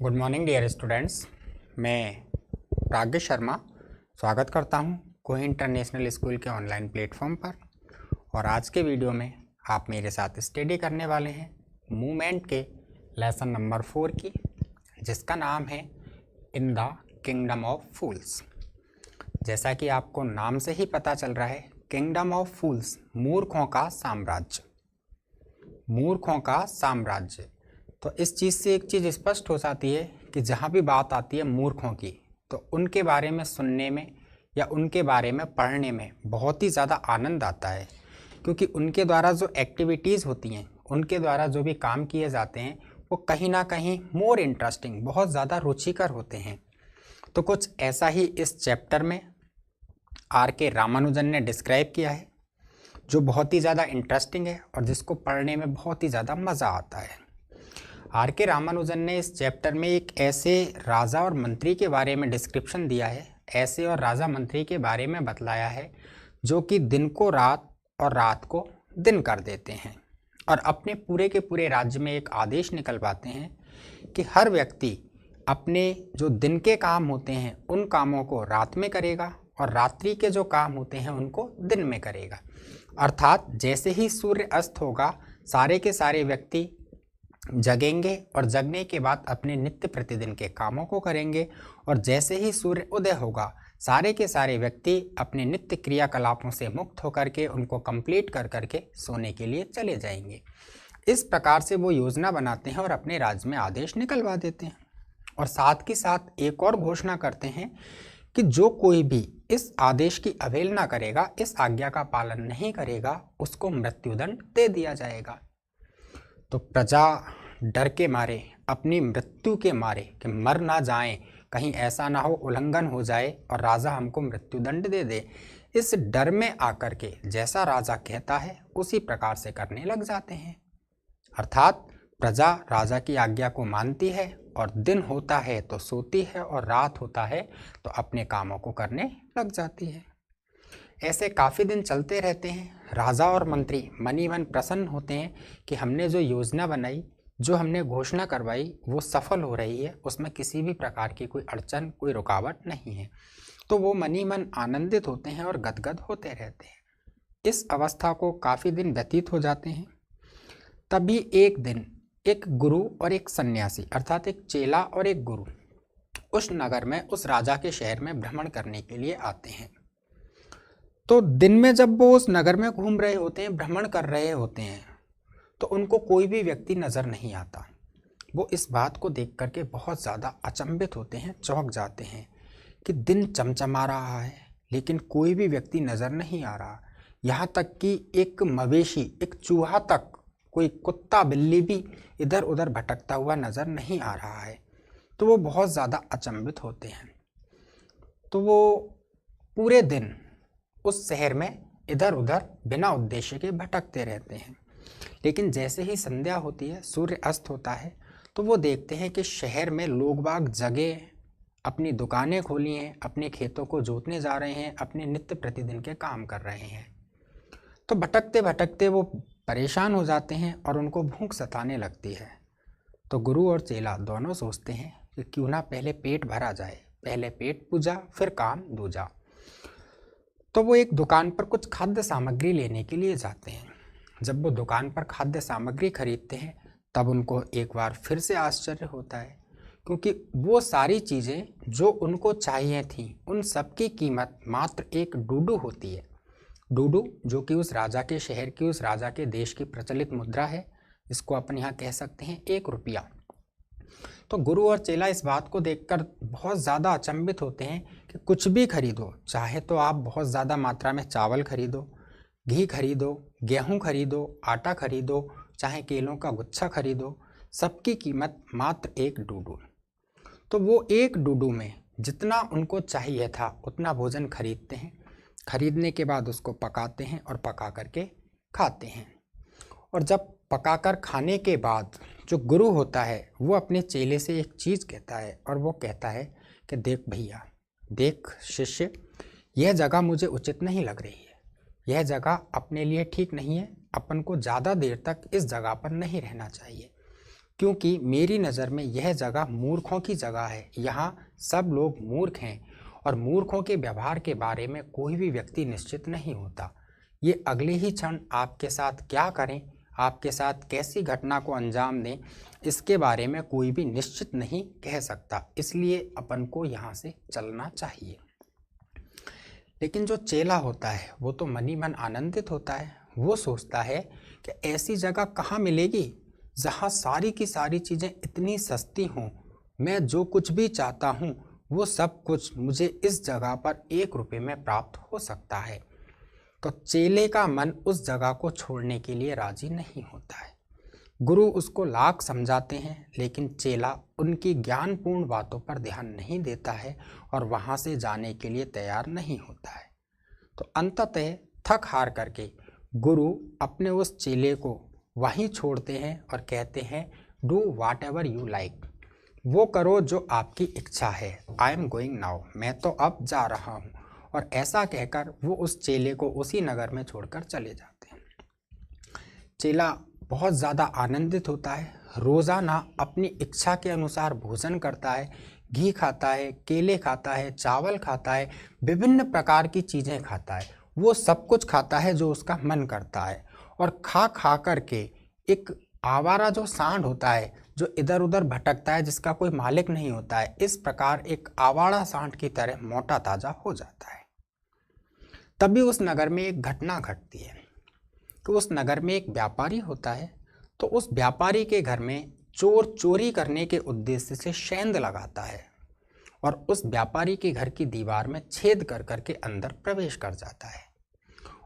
Good morning dear students. मैं राकेश शर्मा स्वागत करता हूं कोई इंटरनेशनल स्कूल के ऑनलाइन प्लेटफॉर्म पर। और आज के वीडियो में आप मेरे साथ स्टडी करने वाले हैं मूवमेंट के लेसन नंबर 4 की, जिसका नाम है इन द किंगडम ऑफ फूल्स। जैसा कि आपको नाम से ही पता चल रहा है, किंगडम ऑफ फूल्स मूर्खों का साम्राज्य, मूर्खों का साम्राज्य। तो इस चीज़ से एक चीज़ स्पष्ट हो जाती है कि जहाँ भी बात आती है मूर्खों की, तो उनके बारे में सुनने में या उनके बारे में पढ़ने में बहुत ही ज़्यादा आनंद आता है, क्योंकि उनके द्वारा जो एक्टिविटीज़ होती हैं, उनके द्वारा जो भी काम किए जाते हैं, वो कहीं ना कहीं मोर इंटरेस्टिंग, बहुत ज़्यादा रुचिकर होते हैं। तो कुछ ऐसा ही इस चैप्टर में R.K. रामानुजन ने डिस्क्राइब किया है, जो बहुत ही ज़्यादा इंटरेस्टिंग है और जिसको पढ़ने में बहुत ही ज़्यादा मज़ा आता है। R.K. रामानुजन ने इस चैप्टर में एक ऐसे राजा और मंत्री के बारे में डिस्क्रिप्शन दिया है, ऐसे और राजा मंत्री के बारे में बतलाया है जो कि दिन को रात और रात को दिन कर देते हैं और अपने पूरे के पूरे राज्य में एक आदेश निकलवाते हैं कि हर व्यक्ति अपने जो दिन के काम होते हैं उन कामों को रात में करेगा और रात्रि के जो काम होते हैं उनको दिन में करेगा। अर्थात जैसे ही सूर्य अस्त होगा, सारे के सारे व्यक्ति जगेंगे और जगने के बाद अपने नित्य प्रतिदिन के कामों को करेंगे, और जैसे ही सूर्य उदय होगा, सारे के सारे व्यक्ति अपने नित्य क्रियाकलापों से मुक्त होकर के उनको कंप्लीट कर करके सोने के लिए चले जाएंगे। इस प्रकार से वो योजना बनाते हैं और अपने राज्य में आदेश निकलवा देते हैं। और साथ के साथ एक और घोषणा करते हैं कि जो कोई भी इस आदेश की अवहेलना करेगा, इस आज्ञा का पालन नहीं करेगा, उसको मृत्युदंड दे दिया जाएगा। तो प्रजा डर के मारे, अपनी मृत्यु के मारे कि मर ना जाएं, कहीं ऐसा ना हो उल्लंघन हो जाए और राजा हमको मृत्युदंड दे दे, इस डर में आकर के जैसा राजा कहता है उसी प्रकार से करने लग जाते हैं। अर्थात प्रजा राजा की आज्ञा को मानती है और दिन होता है तो सोती है और रात होता है तो अपने कामों को करने लग जाती है। ऐसे काफ़ी दिन चलते रहते हैं। राजा और मंत्री मन ही मन प्रसन्न होते हैं कि हमने जो योजना बनाई, जो हमने घोषणा करवाई, वो सफल हो रही है, उसमें किसी भी प्रकार की कोई अड़चन, कोई रुकावट नहीं है। तो वो मन ही मन आनंदित होते हैं और गदगद होते रहते हैं। इस अवस्था को काफ़ी दिन व्यतीत हो जाते हैं। तभी एक दिन एक गुरु और एक सन्यासी, अर्थात एक चेला और एक गुरु, उस नगर में, उस राजा के शहर में भ्रमण करने के लिए आते हैं। तो दिन में जब वो उस नगर में घूम रहे होते हैं, भ्रमण कर रहे होते हैं, तो उनको कोई भी व्यक्ति नज़र नहीं आता। वो इस बात को देख करके बहुत ज़्यादा अचंभित होते हैं, चौंक जाते हैं कि दिन चमचमा रहा है लेकिन कोई भी व्यक्ति नज़र नहीं आ रहा। यहाँ तक कि एक मवेशी, एक चूहा तक, कोई कुत्ता बिल्ली भी इधर उधर भटकता हुआ नज़र नहीं आ रहा है। तो वो बहुत ज़्यादा अचंभित होते हैं। तो वो पूरे दिन उस शहर में इधर उधर बिना उद्देश्य के भटकते रहते हैं। लेकिन जैसे ही संध्या होती है, सूर्य अस्त होता है, तो वो देखते हैं कि शहर में लोग बाग जगे, अपनी दुकानें खोली हैं, अपने खेतों को जोतने जा रहे हैं, अपने नित्य प्रतिदिन के काम कर रहे हैं। तो भटकते भटकते वो परेशान हो जाते हैं और उनको भूख सताने लगती है। तो गुरु और चेला दोनों सोचते हैं कि क्यों ना पहले पेट भरा जाए, पहले पेट पूजा फिर काम दूजा। तो वो एक दुकान पर कुछ खाद्य सामग्री लेने के लिए जाते हैं। जब वो दुकान पर खाद्य सामग्री खरीदते हैं, तब उनको एक बार फिर से आश्चर्य होता है, क्योंकि वो सारी चीज़ें जो उनको चाहिए थी, उन सब की कीमत मात्र एक डूडू होती है। डूडू जो कि उस राजा के शहर की, उस राजा के देश की प्रचलित मुद्रा है, इसको अपन यहाँ कह सकते हैं 1 रुपया। तो गुरु और चेला इस बात को देखकर बहुत ज़्यादा अचंभित होते हैं कि कुछ भी खरीदो, चाहे तो आप बहुत ज़्यादा मात्रा में चावल खरीदो, घी खरीदो, गेहूं खरीदो, आटा खरीदो, चाहे केलों का गुच्छा खरीदो, सबकी कीमत मात्र 1 डूडू। तो वो 1 डूडू में जितना उनको चाहिए था उतना भोजन खरीदते हैं। खरीदने के बाद उसको पकाते हैं और पका करके खाते हैं। और जब पकाकर खाने के बाद जो गुरु होता है वो अपने चेले से एक चीज़ कहता है, और वो कहता है कि देख भैया, देख शिष्य, यह जगह मुझे उचित नहीं लग रही है, यह जगह अपने लिए ठीक नहीं है, अपन को ज़्यादा देर तक इस जगह पर नहीं रहना चाहिए। क्योंकि मेरी नज़र में यह जगह मूर्खों की जगह है। यहाँ सब लोग मूर्ख हैं और मूर्खों के व्यवहार के बारे में कोई भी व्यक्ति निश्चित नहीं होता। ये अगले ही क्षण आपके साथ क्या करें, आपके साथ कैसी घटना को अंजाम दें, इसके बारे में कोई भी निश्चित नहीं कह सकता। इसलिए अपन को यहाँ से चलना चाहिए। लेकिन जो चेला होता है वो तो मन ही मन आनंदित होता है। वो सोचता है कि ऐसी जगह कहाँ मिलेगी जहाँ सारी की सारी चीज़ें इतनी सस्ती हों। मैं जो कुछ भी चाहता हूँ वो सब कुछ मुझे इस जगह पर 1 रुपये में प्राप्त हो सकता है। तो चेले का मन उस जगह को छोड़ने के लिए राजी नहीं होता है। गुरु उसको लाख समझाते हैं, लेकिन चेला उनकी ज्ञानपूर्ण बातों पर ध्यान नहीं देता है और वहाँ से जाने के लिए तैयार नहीं होता है। तो अंततः थक हार करके गुरु अपने उस चेले को वहीं छोड़ते हैं और कहते हैं, do watt ever you like, वो करो जो आपकी इच्छा है। आई एम गोइंग नाउ, मैं तो अब जा रहा हूँ। और ऐसा कहकर वो उस चेले को उसी नगर में छोड़कर चले जाते हैं। चेला बहुत ज़्यादा आनंदित होता है। रोज़ाना अपनी इच्छा के अनुसार भोजन करता है, घी खाता है, केले खाता है, चावल खाता है, विभिन्न प्रकार की चीज़ें खाता है। वो सब कुछ खाता है जो उसका मन करता है। और खा खा करके एक आवारा जो सांड होता है, जो इधर उधर भटकता है, जिसका कोई मालिक नहीं होता है, इस प्रकार एक आवारा सांड की तरह मोटा ताजा हो जाता है। तभी उस नगर में एक घटना घटती है कि उस नगर में एक व्यापारी होता है। तो उस व्यापारी के घर में चोर चोरी करने के उद्देश्य से सेंध लगाता है और उस व्यापारी के घर की दीवार में छेद कर करके अंदर प्रवेश कर जाता है।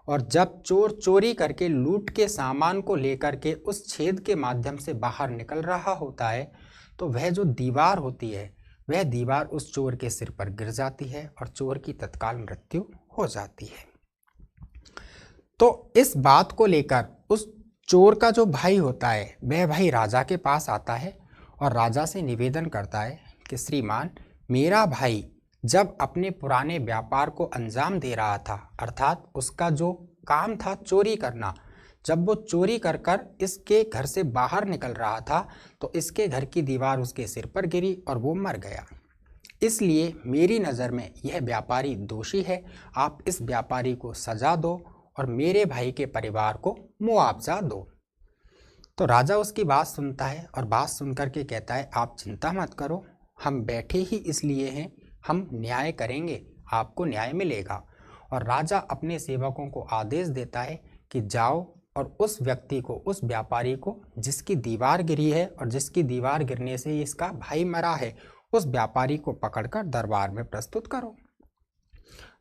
और जब चोर चोरी करके लूट के सामान को लेकर के उस छेद के माध्यम से बाहर निकल रहा होता है, तो वह जो दीवार होती है वह दीवार उस चोर के सिर पर गिर जाती है और चोर की तत्काल मृत्यु हो जाती है। तो इस बात को लेकर उस चोर का जो भाई होता है वह भाई राजा के पास आता है और राजा से निवेदन करता है कि श्रीमान, मेरा भाई जब अपने पुराने व्यापार को अंजाम दे रहा था, अर्थात उसका जो काम था चोरी करना, जब वो चोरी कर कर इसके घर से बाहर निकल रहा था तो इसके घर की दीवार उसके सिर पर गिरी और वो मर गया। इसलिए मेरी नज़र में यह व्यापारी दोषी है। आप इस व्यापारी को सजा दो और मेरे भाई के परिवार को मुआवजा दो। तो राजा उसकी बात सुनता है और बात सुनकर के कहता है, आप चिंता मत करो, हम बैठे ही इसलिए हैं, हम न्याय करेंगे, आपको न्याय मिलेगा। और राजा अपने सेवकों को आदेश देता है कि जाओ और उस व्यक्ति को, उस व्यापारी को जिसकी दीवार गिरी है और जिसकी दीवार गिरने से इसका भाई मरा है, उस व्यापारी को पकड़कर दरबार में प्रस्तुत करो।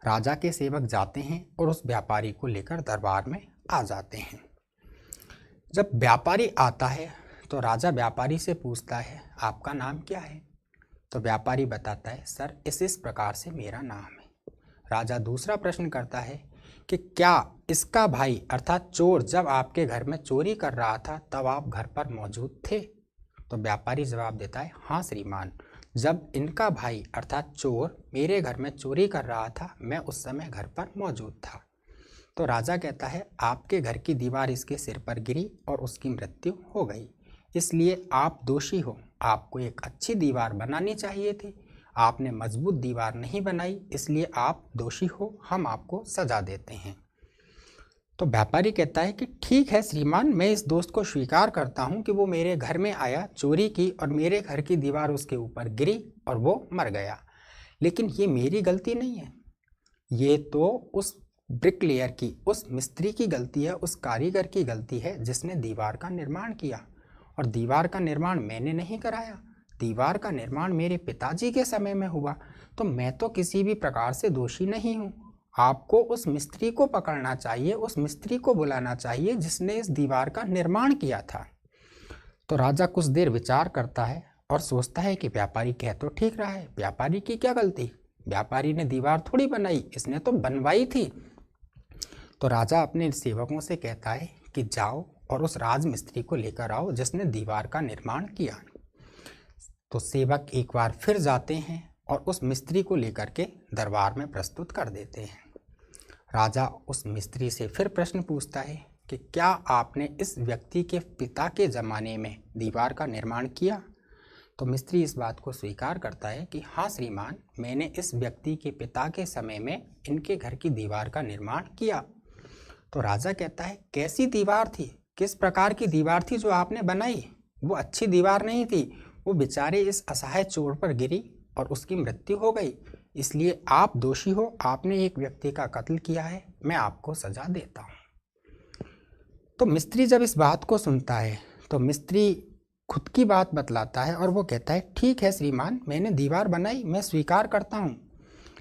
राजा के सेवक जाते हैं और उस व्यापारी को लेकर दरबार में आ जाते हैं। जब व्यापारी आता है तो राजा व्यापारी से पूछता है, आपका नाम क्या है? तो व्यापारी बताता है, सर इस प्रकार से मेरा नाम है। राजा दूसरा प्रश्न करता है कि क्या इसका भाई अर्थात चोर जब आपके घर में चोरी कर रहा था तब आप घर पर मौजूद थे? तो व्यापारी जवाब देता है, हाँ श्रीमान, जब इनका भाई अर्थात चोर मेरे घर में चोरी कर रहा था मैं उस समय घर पर मौजूद था। तो राजा कहता है, आपके घर की दीवार इसके सिर पर गिरी और उसकी मृत्यु हो गई, इसलिए आप दोषी हो। आपको एक अच्छी दीवार बनानी चाहिए थी, आपने मजबूत दीवार नहीं बनाई, इसलिए आप दोषी हो, हम आपको सजा देते हैं। तो व्यापारी कहता है कि ठीक है श्रीमान, मैं इस दोस्त को स्वीकार करता हूँ कि वो मेरे घर में आया, चोरी की और मेरे घर की दीवार उसके ऊपर गिरी और वो मर गया, लेकिन ये मेरी गलती नहीं है, ये तो उस ब्रिकलेयर की, उस मिस्त्री की गलती है, उस कारीगर की गलती है जिसने दीवार का निर्माण किया। और दीवार का निर्माण मैंने नहीं कराया, दीवार का निर्माण मेरे पिताजी के समय में हुआ, तो मैं तो किसी भी प्रकार से दोषी नहीं हूँ। आपको उस मिस्त्री को पकड़ना चाहिए, उस मिस्त्री को बुलाना चाहिए जिसने इस दीवार का निर्माण किया था। तो राजा कुछ देर विचार करता है और सोचता है कि व्यापारी कह तो ठीक रहा है, व्यापारी की क्या गलती, व्यापारी ने दीवार थोड़ी बनाई, इसने तो बनवाई थी। तो राजा अपने सेवकों से कहता है कि जाओ और उस राजमिस्त्री को लेकर आओ जिसने दीवार का निर्माण किया। तो सेवक एक बार फिर जाते हैं और उस मिस्त्री को लेकर के दरबार में प्रस्तुत कर देते हैं। राजा उस मिस्त्री से फिर प्रश्न पूछता है कि क्या आपने इस व्यक्ति के पिता के ज़माने में दीवार का निर्माण किया? तो मिस्त्री इस बात को स्वीकार करता है कि हाँ श्रीमान, मैंने इस व्यक्ति के पिता के समय में इनके घर की दीवार का निर्माण किया। तो राजा कहता है, कैसी दीवार थी, किस प्रकार की दीवार थी जो आपने बनाई? वो अच्छी दीवार नहीं थी, वो बेचारे इस असहाय चोट पर गिरी और उसकी मृत्यु हो गई, इसलिए आप दोषी हो, आपने एक व्यक्ति का कत्ल किया है, मैं आपको सजा देता हूँ। तो मिस्त्री जब इस बात को सुनता है तो मिस्त्री खुद की बात बतलाता है और वो कहता है, ठीक है श्रीमान, मैंने दीवार बनाई, मैं स्वीकार करता हूँ,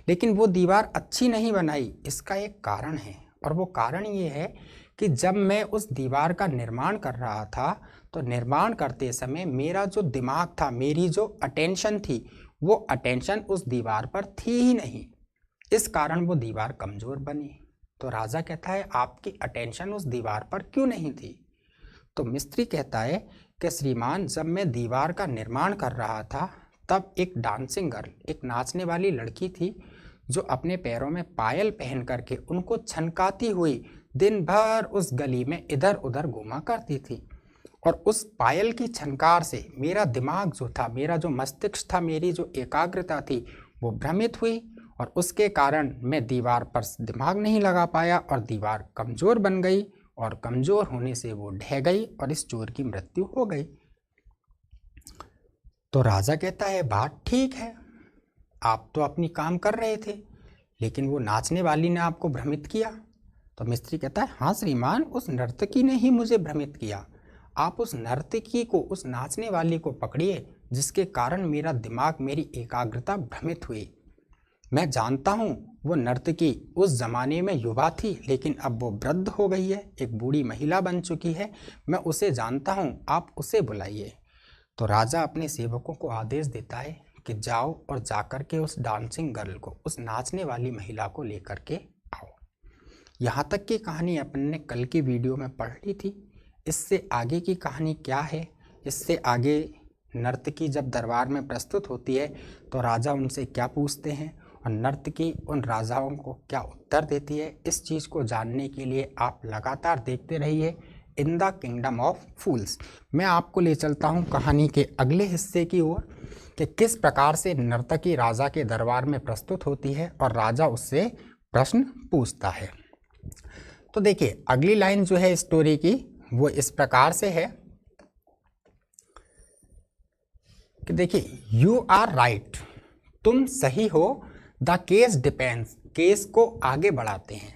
लेकिन वो दीवार अच्छी नहीं बनाई। इसका एक कारण है और वो कारण ये है कि जब मैं उस दीवार का निर्माण कर रहा था तो निर्माण करते समय मेरा जो दिमाग था, मेरी जो अटेंशन थी, वो अटेंशन उस दीवार पर थी ही नहीं, इस कारण वो दीवार कमज़ोर बनी। तो राजा कहता है, आपकी अटेंशन उस दीवार पर क्यों नहीं थी? तो मिस्त्री कहता है कि श्रीमान, जब मैं दीवार का निर्माण कर रहा था तब एक डांसिंग गर्ल, एक नाचने वाली लड़की थी जो अपने पैरों में पायल पहन करके उनको छनकाती हुई दिन भर उस गली में इधर उधर घूमा करती थी, और उस पायल की छनकार से मेरा दिमाग जो था, मेरा जो मस्तिष्क था, मेरी जो एकाग्रता थी, वो भ्रमित हुई और उसके कारण मैं दीवार पर दिमाग नहीं लगा पाया और दीवार कमज़ोर बन गई और कमज़ोर होने से वो ढह गई और इस चोर की मृत्यु हो गई। तो राजा कहता है, बात ठीक है, आप तो अपनी काम कर रहे थे, लेकिन वो नाचने वाली ने आपको भ्रमित किया। तो मिस्त्री कहता है, हाँ श्रीमान, उस नर्तकी ने ही मुझे भ्रमित किया। आप उस नर्तकी को, उस नाचने वाली को पकड़िए जिसके कारण मेरा दिमाग, मेरी एकाग्रता भ्रमित हुई। मैं जानता हूँ वो नर्तकी उस ज़माने में युवा थी, लेकिन अब वो वृद्ध हो गई है, एक बूढ़ी महिला बन चुकी है, मैं उसे जानता हूँ, आप उसे बुलाइए। तो राजा अपने सेवकों को आदेश देता है कि जाओ और जाकर के उस डांसिंग गर्ल को, उस नाचने वाली महिला को लेकर के आओ। यहाँ तक की कहानी अपन ने कल की वीडियो में पढ़ ली थी। इससे आगे की कहानी क्या है, इससे आगे नर्तकी जब दरबार में प्रस्तुत होती है तो राजा उनसे क्या पूछते हैं और नर्तकी उन राजाओं को क्या उत्तर देती है, इस चीज़ को जानने के लिए आप लगातार देखते रहिए इन द किंगडम ऑफ फूल्स। मैं आपको ले चलता हूँ कहानी के अगले हिस्से की ओर कि किस प्रकार से नर्तकी राजा के दरबार में प्रस्तुत होती है और राजा उससे प्रश्न पूछता है। तो देखिए, अगली लाइन जो है स्टोरी की वो इस प्रकार से है कि देखिए, यू आर राइट, तुम सही हो, द केस डिपेंड्स, केस को आगे बढ़ाते हैं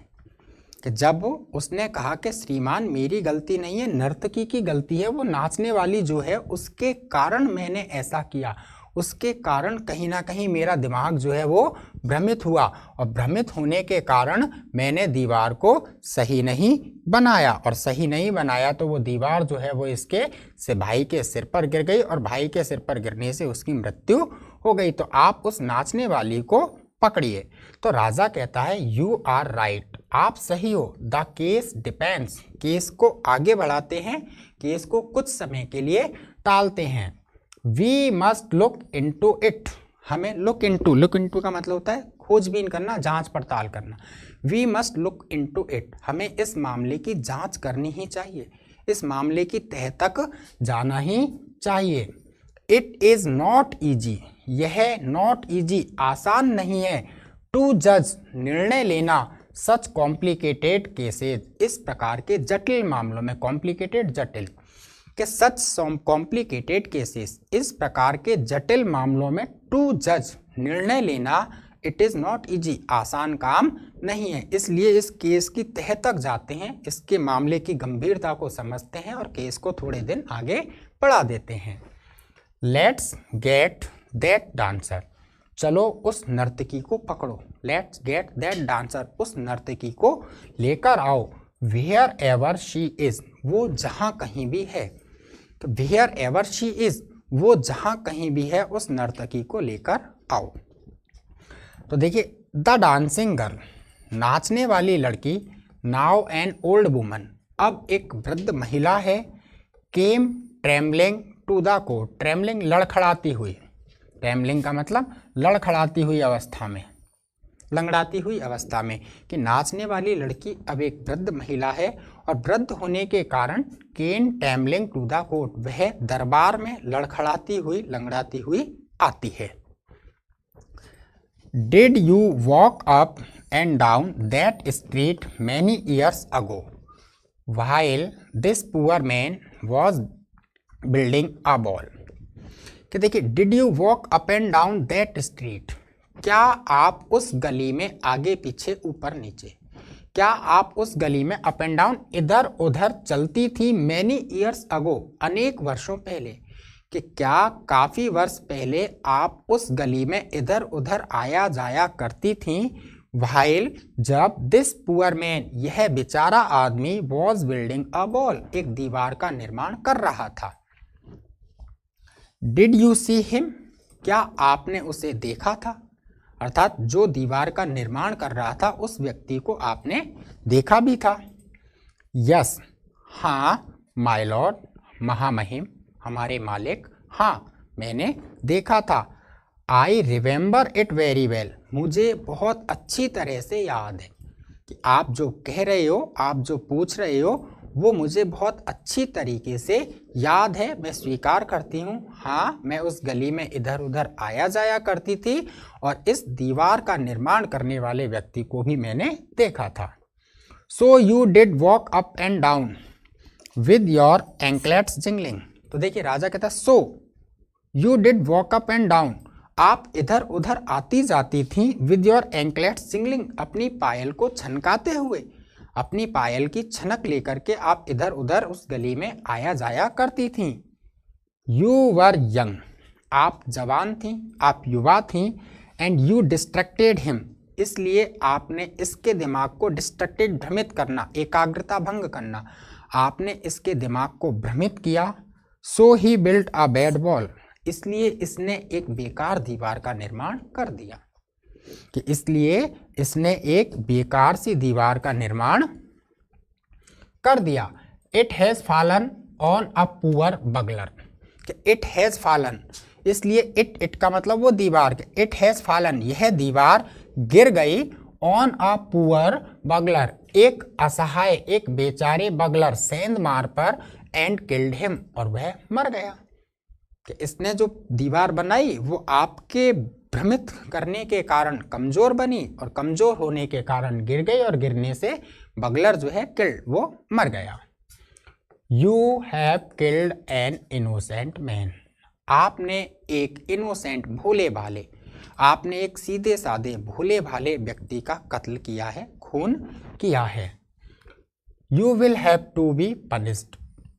कि जब उसने कहा कि श्रीमान मेरी गलती नहीं है, नर्तकी की गलती है, वो नाचने वाली जो है उसके कारण मैंने ऐसा किया, उसके कारण कहीं ना कहीं मेरा दिमाग जो है वो भ्रमित हुआ और भ्रमित होने के कारण मैंने दीवार को सही नहीं बनाया, और सही नहीं बनाया तो वो दीवार जो है वो इसके से भाई के सिर पर गिर गई और भाई के सिर पर गिरने से उसकी मृत्यु हो गई। तो आप उस नाचने वाली को पकड़िए। तो राजा कहता है, यू आर राइट, आप सही हो, द केस डिपेंड्स, केस को आगे बढ़ाते हैं, केस को कुछ समय के लिए टालते हैं। We must look into it, हमें लुक इनटू का मतलब होता है खोजबीन करना, जांच पड़ताल करना। We must look into it, हमें इस मामले की जांच करनी ही चाहिए, इस मामले की तह तक जाना ही चाहिए। इट इज नॉट ईजी, यह नॉट ईजी, आसान नहीं है, टू जज, निर्णय लेना, सच कॉम्प्लिकेटेड केसेज, इस प्रकार के जटिल मामलों में, कॉम्प्लिकेटेड जटिल के सच कॉम्प्लिकेटेड केसेस, इस प्रकार के जटिल मामलों में टू जज, निर्णय लेना, इट इज़ नॉट ईजी, आसान काम नहीं है। इसलिए इस केस की तह तक जाते हैं, इसके मामले की गंभीरता को समझते हैं और केस को थोड़े दिन आगे बढ़ा देते हैं। लेट्स गेट दैट डांसर, चलो उस नर्तकी को पकड़ो, लेट्स गेट दैट डांसर, उस नर्तकी को लेकर आओ, वेयर एवर शी इज, वो जहाँ कहीं भी है। तो वेयर एवर शी इज, वो जहाँ कहीं भी है उस नर्तकी को लेकर आओ। तो देखिए, द डांसिंग गर्ल, नाचने वाली लड़की, नाउ एन ओल्ड वुमन, अब एक वृद्ध महिला है, came trembling to the court, trembling लड़खड़ाती हुई, ट्रेम्बलिंग का मतलब लड़खड़ाती हुई अवस्था में, लंगड़ाती हुई अवस्था में, कि नाचने वाली लड़की अब एक वृद्ध महिला है और वृद्ध होने के कारण केन टैम्बलिंग टू द कोर्ट, वह दरबार में लड़खड़ाती हुई लंगड़ाती हुई आती है। Did you walk up and down that street many years ago while this poor man was building a ball. कि देखिए, did you walk up and down that street, क्या आप उस गली में आगे पीछे ऊपर नीचे, क्या आप उस गली में अप एंड डाउन इधर उधर चलती थी मैनी ईयर्स अगो, अनेक वर्षों पहले, कि क्या काफ़ी वर्ष पहले आप उस गली में इधर उधर आया जाया करती थीं, व्हाइल जब दिस पुअर मैन, यह बेचारा आदमी, वॉज बिल्डिंग अ वॉल, एक दीवार का निर्माण कर रहा था। डिड यू सी हिम, क्या आपने उसे देखा था, अर्थात जो दीवार का निर्माण कर रहा था उस व्यक्ति को आपने देखा भी था। यस, हाँ, माय लॉर्ड, महामहिम, हमारे मालिक, हाँ, मैंने देखा था। I remember it very well, मुझे बहुत अच्छी तरह से याद है, कि आप जो कह रहे हो, आप जो पूछ रहे हो, वो मुझे बहुत अच्छी तरीके से याद है, मैं स्वीकार करती हूँ। हाँ, मैं उस गली में इधर उधर आया जाया करती थी और इस दीवार का निर्माण करने वाले व्यक्ति को भी मैंने देखा था। So you did walk up and down with your anklets jingling. तो देखिए, राजा कहता, so you did walk up and down, आप इधर उधर आती जाती थी, विद योर एंकलेट्स जिंगलिंग, अपनी पायल को छनकाते हुए, अपनी पायल की छनक लेकर के आप इधर उधर उस गली में आया जाया करती थीं। यू वर यंग, आप जवान थीं, आप युवा थीं, एंड यू डिस्ट्रैक्टेड हिम, इसलिए आपने इसके दिमाग को डिस्ट्रैक्टेड, भ्रमित करना, एकाग्रता भंग करना, आपने इसके दिमाग को भ्रमित किया। सो ही बिल्ट अ बैड वॉल, इसलिए इसने एक बेकार दीवार का निर्माण कर दिया, कि इसलिए इसने एक बेकार सी दीवार का निर्माण कर दिया। It has fallen on a poor bugler, it has fallen, इसलिए इट का मतलब वो दीवार, इट हैज़ फॉलन, यह दीवार गिर गई, ऑन अ पुअर बगलर, एक असहाय, एक बेचारे बगलर, सेंध मार पर, एंड किल्ड हिम, और वह मर गया। कि इसने जो दीवार बनाई वो आपके भ्रमित करने के कारण कमजोर बनी, और कमजोर होने के कारण गिर गई, और गिरने से बगलर जो है किल्ड, वो मर गया। You have killed an innocent man, आपने एक इनोसेंट, भोले भाले, आपने एक सीधे साधे भोले भाले व्यक्ति का कत्ल किया है, खून किया है। You will have to be punished,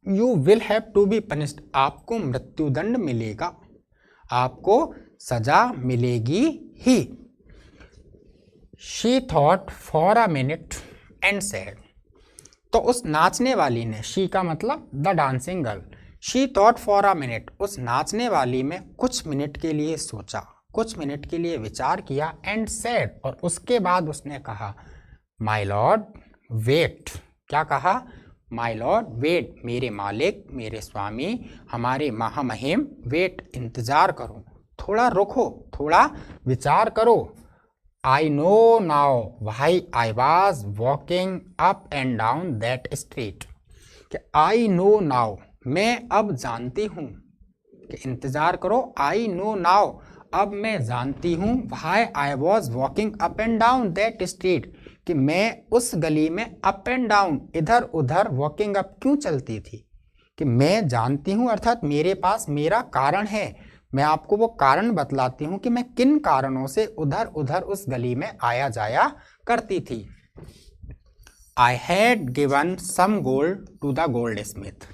you will have to be punished, आपको मृत्युदंड मिलेगा, आपको सजा मिलेगी ही। She thought for a minute and said, तो उस नाचने वाली ने, शी का मतलब the dancing girl, she thought for a minute, उस नाचने वाली में कुछ मिनट के लिए सोचा, कुछ मिनट के लिए विचार किया, एंड सेड, और उसके बाद उसने कहा, माय लॉर्ड वेट, क्या कहा, माय लॉर्ड वेट, मेरे मालिक, मेरे स्वामी, हमारे महामहिम, वेट, इंतजार करो, थोड़ा रुको, थोड़ा विचार करो। I know now why I was walking up and down that street, कि आई नो नाउ, मैं अब जानती हूँ, कि इंतजार करो, आई नो नाउ, अब मैं जानती हूँ, why I was walking up and down that street, कि मैं उस गली में अप एंड डाउन, इधर उधर, वॉकिंग अप क्यों चलती थी, कि मैं जानती हूँ, अर्थात मेरे पास मेरा कारण है, मैं आपको वो कारण बतलाती हूँ कि मैं किन कारणों से उधर उधर उस गली में आया जाया करती थी। I had given some gold to the goldsmith,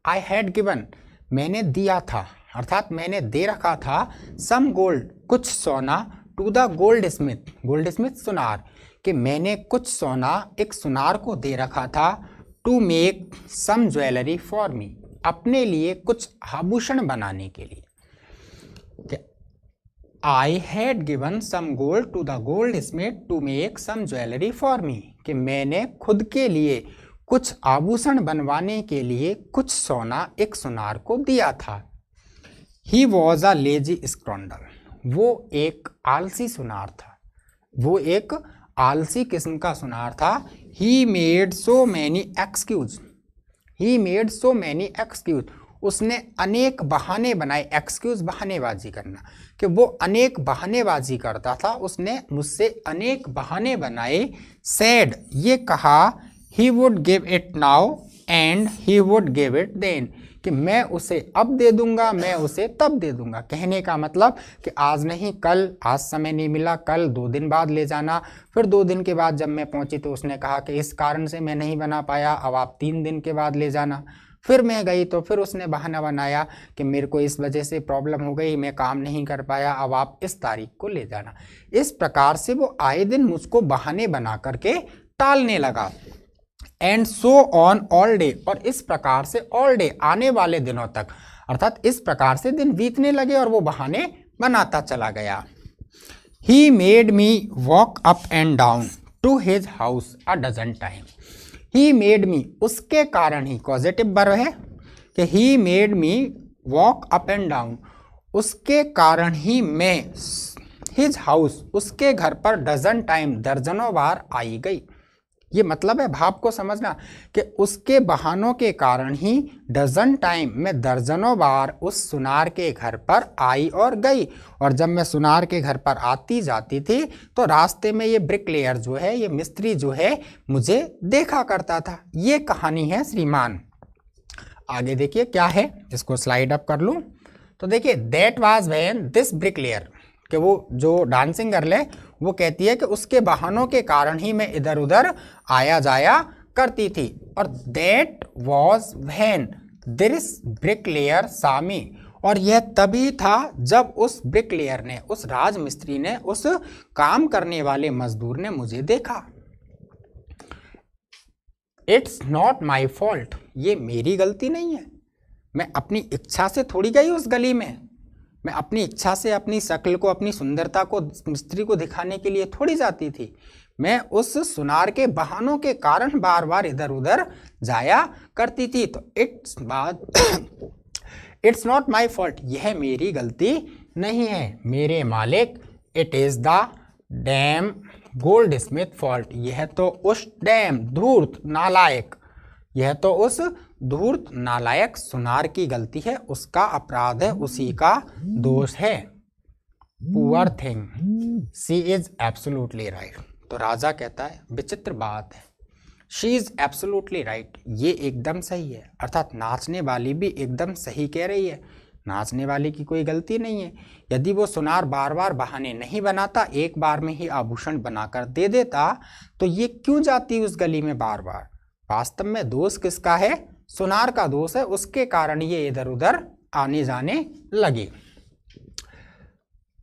I had given, मैंने दिया था, अर्थात मैंने दे रखा था, सम गोल्ड, कुछ सोना, to the goldsmith, goldsmith सुनार, कि मैंने कुछ सोना एक सुनार को दे रखा था, to make some jewellery for me, अपने लिए कुछ आभूषण बनाने के लिए। I had given some gold to the goldsmith to make some jewellery for me, कि मैंने खुद के लिए कुछ आभूषण बनवाने के लिए कुछ सोना एक सुनार को दिया था। ही वॉज अ लेजी स्क्रॉन्डल, वो एक आलसी सुनार था, वो एक आलसी किस्म का सुनार था। He made so many excuse, he made so many excuse, उसने अनेक बहाने बनाए। एक्सक्यूज बहानेबाजी करना, कि वो अनेक बहानेबाजी करता था, उसने मुझसे अनेक बहाने बनाए। सैड, ये कहा, he would give it now and he would give it then, कि मैं उसे अब दे दूंगा, मैं उसे तब दे दूंगा। कहने का मतलब कि आज नहीं कल, आज समय नहीं मिला, कल 2 दिन बाद ले जाना। फिर 2 दिन के बाद जब मैं पहुंची तो उसने कहा कि इस कारण से मैं नहीं बना पाया, अब आप 3 दिन के बाद ले जाना। फिर मैं गई तो फिर उसने बहाना बनाया कि मेरे को इस वजह से प्रॉब्लम हो गई, मैं काम नहीं कर पाया, अब आप इस तारीख को ले जाना। इस प्रकार से वो आए दिन मुझको बहाने बना करके टालने लगा। And so on all day, और इस प्रकार से ऑल डे, आने वाले दिनों तक, अर्थात इस प्रकार से दिन बीतने लगे और वो बहाने बनाता चला गया। He made me walk up and down to his house a dozen time. He made me, उसके कारण ही, पॉजिटिव वर्ब है कि he made me walk up and down, उसके कारण ही मैं हिज हाउस, उसके घर पर डजन टाइम, दर्जनों बार आई गई। ये मतलब है, भाव को समझना, कि उसके बहानों के कारण ही डजन टाइम, मैं दर्जनों बार उस सुनार के घर पर आई और गई। और जब मैं सुनार के घर पर आती जाती थी तो रास्ते में ये ब्रिकलेयर जो है, ये मिस्त्री जो है, मुझे देखा करता था। ये कहानी है श्रीमान। आगे देखिए क्या है, इसको स्लाइड अप कर लूं तो देखिए, that was when this bricklayer, कि वो जो डांसिंग गर्ल है वो कहती है कि उसके बहानों के कारण ही मैं इधर उधर आया जाया करती थी। और that was when this bricklayer सामी, और यह तभी था जब उस ब्रिकलेयर ने, उस राजमिस्त्री ने, उस काम करने वाले मजदूर ने मुझे देखा। इट्स नॉट माई फॉल्ट, ये मेरी गलती नहीं है, मैं अपनी इच्छा से थोड़ी गई उस गली में, मैं अपनी इच्छा से अपनी शक्ल को, अपनी सुंदरता को मिस्त्री को दिखाने के लिए थोड़ी जाती थी, मैं उस सुनार के बहानों के कारण बार बार इधर उधर जाया करती थी। तो इट्स नॉट माई फॉल्ट, यह मेरी गलती नहीं है मेरे मालिक। It is the dam gold Smith fault, यह तो उस डैम, धूर्त, नालायक, यह तो उस धूर्त नालायक सुनार की गलती है, उसका अपराध है, उसी का दोष है। Poor thing, she is absolutely right. तो राजा कहता है, विचित्र बात है, शी इज एब्सोल्युटली राइट, ये एकदम सही है, अर्थात नाचने वाली भी एकदम सही कह रही है, नाचने वाली की कोई गलती नहीं है। यदि वो सुनार बार बार बहाने नहीं बनाता, एक बार में ही आभूषण बनाकर दे देता, तो ये क्यों जाती उस गली में बार बार। वास्तव में दोष किसका है, सुनार का दोष है, उसके कारण ये इधर उधर आने जाने लगी।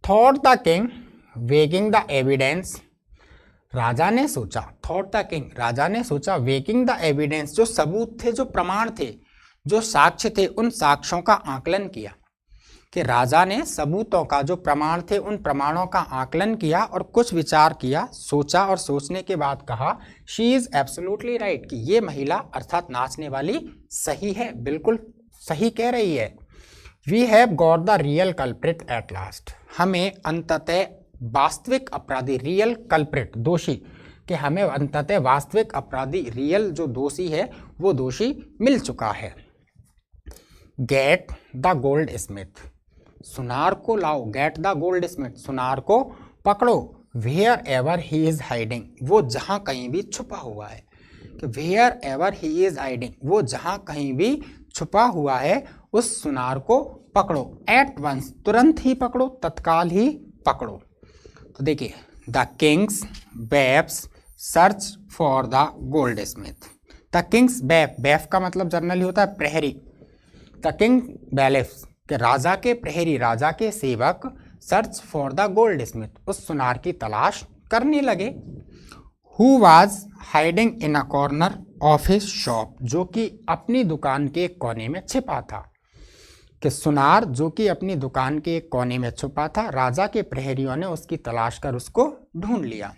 Thought the king weighing the evidence, राजा ने सोचा, थॉट द किंग, राजा ने सोचा, वेकिंग द एविडेंस, जो सबूत थे, जो प्रमाण थे, जो साक्ष्य थे, उन साक्ष्यों का आकलन किया। कि राजा ने सबूतों का, जो प्रमाण थे, उन प्रमाणों का आकलन किया और कुछ विचार किया, सोचा, और सोचने के बाद कहा, शी इज एब्सोल्युटली राइट, कि ये महिला अर्थात नाचने वाली सही है, बिल्कुल सही कह रही है। We have got the real culprit at last, हमें अंततः वास्तविक अपराधी, रियल कल्प्रिट, दोषी, कि हमें अंततः वास्तविक अपराधी, रियल जो दोषी है, वो दोषी मिल चुका है। गेट द गोल्ड स्मिथ, सुनार को लाओ, गेट द गोल्ड स्मिथ, सुनार को पकड़ो। Wherever he is hiding, वो जहां कहीं भी छुपा हुआ है, कि wherever he is hiding, वो जहां कहीं भी छुपा हुआ है, उस सुनार को पकड़ो। एट वंस, तुरंत ही पकड़ो, तत्काल ही पकड़ो। तो देखिए, द किंग्स बेफ्स search for the goldsmith. The king's बेफ, बेफ का मतलब जनरली होता है प्रहरी। द किंग बेलेफ्स, कि राजा के प्रहरी, राजा के सेवक, search for the gold Smith, उस सुनार की तलाश करने लगे। Who was hiding in a corner of his shop, जो कि अपनी दुकान के एक कोने में छिपा था। कि सुनार जो कि अपनी दुकान के एक कोने में छुपा था, राजा के प्रहरियों ने उसकी तलाश कर उसको ढूंढ लिया।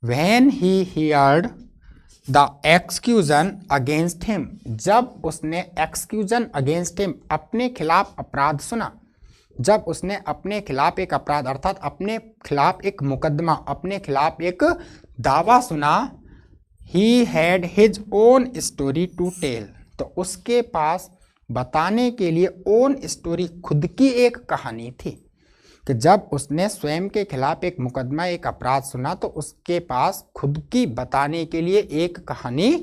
When he heard the accusation against him, जब उसने एक्सक्यूजन अगेंस्ट हिम, अपने खिलाफ अपराध सुना, जब उसने अपने खिलाफ एक अपराध अर्थात अपने खिलाफ एक मुकदमा, अपने खिलाफ एक दावा सुना, he had his own story to tell, तो उसके पास बताने के लिए ओन स्टोरी, खुद की एक कहानी थी। कि जब उसने स्वयं के खिलाफ एक मुकदमा, एक अपराध सुना, तो उसके पास खुद की बताने के लिए एक कहानी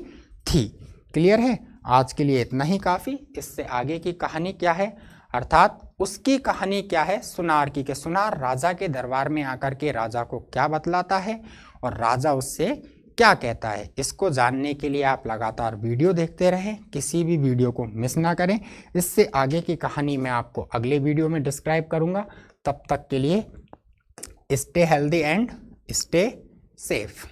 थी। क्लियर है? आज के लिए इतना ही काफ़ी। इससे आगे की कहानी क्या है, अर्थात उसकी कहानी क्या है सुनार की, कि सुनार राजा के दरबार में आकर के राजा को क्या बतलाता है और राजा उससे क्या कहता है, इसको जानने के लिए आप लगातार वीडियो देखते रहें, किसी भी वीडियो को मिस ना करें। इससे आगे की कहानी मैं आपको अगले वीडियो में डिस्क्राइब करूंगा। तब तक के लिए stay healthy and stay safe.